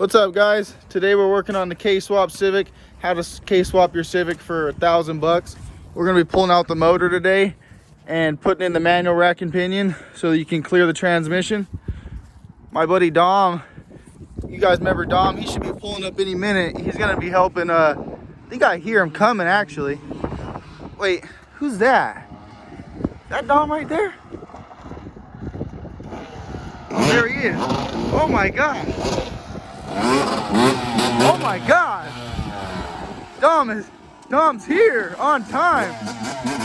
What's up, guys? Today we're working on the K-swap Civic. How to K-swap your Civic for $1,000. We're gonna be pulling out the motor today and putting in the manual rack and pinion so you can clear the transmission. My buddy Dom, you guys remember Dom? He should be pulling up any minute. He's gonna be helping. I think I hear him coming actually. Wait, who's that? That Dom right there? Oh, there he is. Oh my God. Oh my God. Dom's here on time.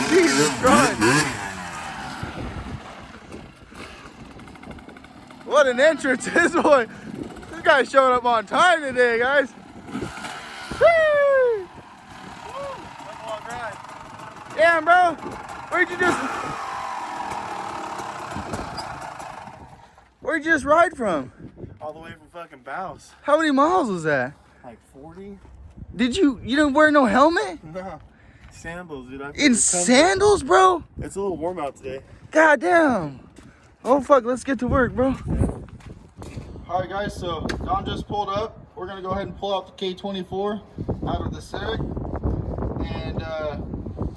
Jesus Christ. What an entrance. This guy's showing up on time today, guys. Woo! That's a long ride. Damn, bro. Where'd you just ride from? All the way from fucking Bouse. How many miles was that? Like 40? You didn't wear no helmet? No. Sandals, dude. In sandals, bro? It's a little warm out today. God damn. Oh, fuck. Let's get to work, bro. All right, guys. So, Don just pulled up. We're going to go ahead and pull out the K24 out of the Civic. And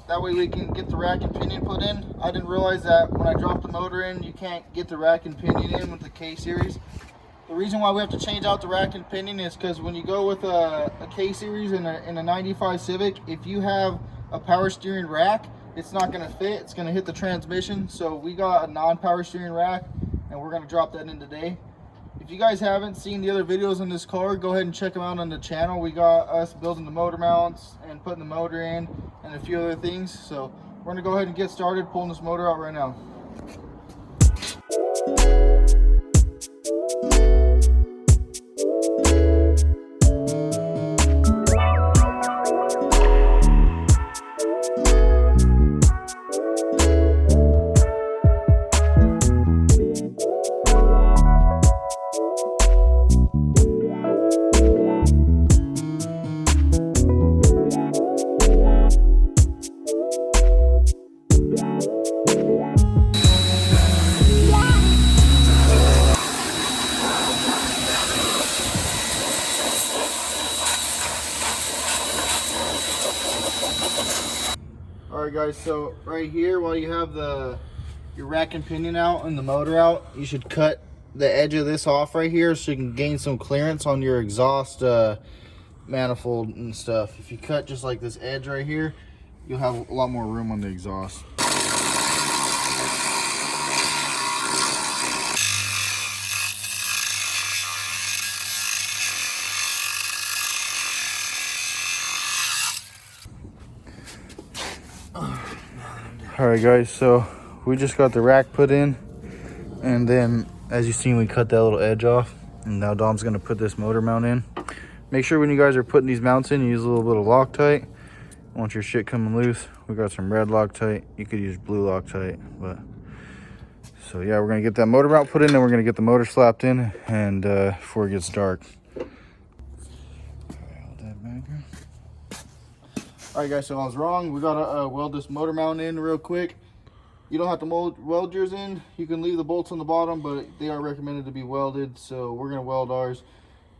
that way we can get the rack and pinion put in. I didn't realize that when I dropped the motor in, you can't get the rack and pinion in with the K-Series. The reason why we have to change out the rack and pinion is because when you go with a K-Series in a 95 Civic, if you have a power steering rack, it's not going to fit. It's going to hit the transmission. So we got a non-power steering rack, and we're going to drop that in today. If you guys haven't seen the other videos on this car, go ahead and check them out on the channel. We got us building the motor mounts and putting the motor in and a few other things. So we're going to go ahead and get started pulling this motor out right now. Alright guys, so right here, while you have your rack and pinion out and the motor out, you should cut the edge of this off right here so you can gain some clearance on your exhaust manifold and stuff. If you cut just like this edge right here, you'll have a lot more room on the exhaust. Alright guys, so we just got the rack put in, and then as you've seen, we cut that little edge off, and now Dom's going to put this motor mount in. Make sure when you guys are putting these mounts in, you use a little bit of Loctite. Want your shit coming loose, we got some red Loctite. You could use blue Loctite, but so yeah, we're going to get that motor mount put in, then we're going to get the motor slapped in, and before it gets dark. Alright guys, so I was wrong. We gotta weld this motor mount in real quick. You don't have to weld yours in. You can leave the bolts on the bottom, but they are recommended to be welded. So we're gonna weld ours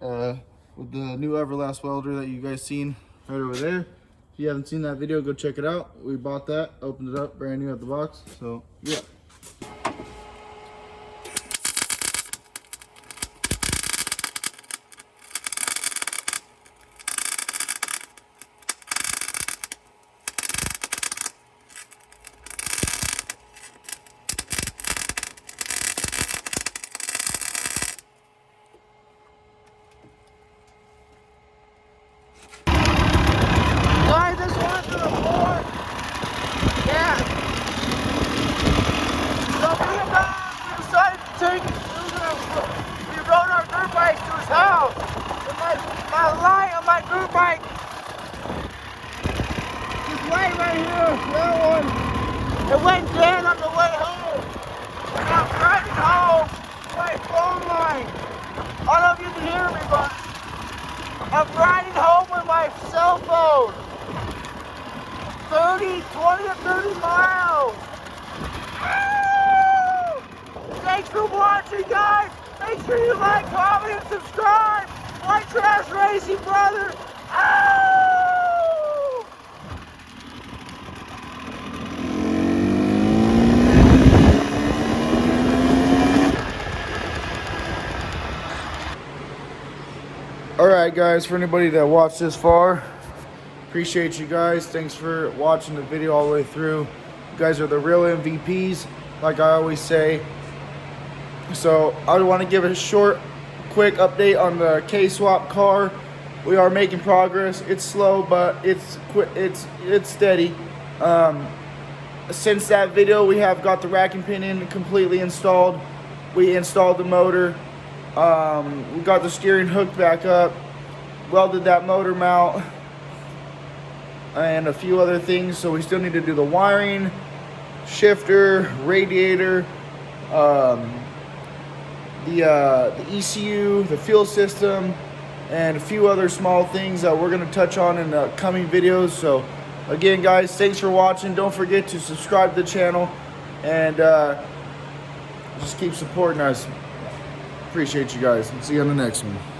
with the new Everlast welder that you guys seen right over there. If you haven't seen that video, go check it out. We bought that, opened it up, brand new at the box. So yeah. We rode our dirt bikes to his house. And my light on my dirt bike is right here. That one. It went dead on the way home. And I'm driving home. My phone line. I don't know if you can hear me, but I'm riding home with my cell phone. 20 to 30 miles. Woo! Thanks for watching, guys. Make sure you like, comment, and subscribe. White trash racing, brother. Oh! All right, guys, for anybody that watched this far, appreciate you guys. Thanks for watching the video all the way through. You guys are the real MVPs, like I always say. So I want to give a short, quick update on the K-swap car. We are making progress. It's slow, but it's steady. Since that video, we have got the rack and pinion completely installed. We installed the motor. We got the steering hooked back up, welded that motor mount, and a few other things. So we still need to do the wiring, shifter, radiator, the ECU, the fuel system, and a few other small things that we're going to touch on in the coming videos. So again, guys, thanks for watching. Don't forget to subscribe to the channel and just keep supporting us. Appreciate you guys. See you on the next one.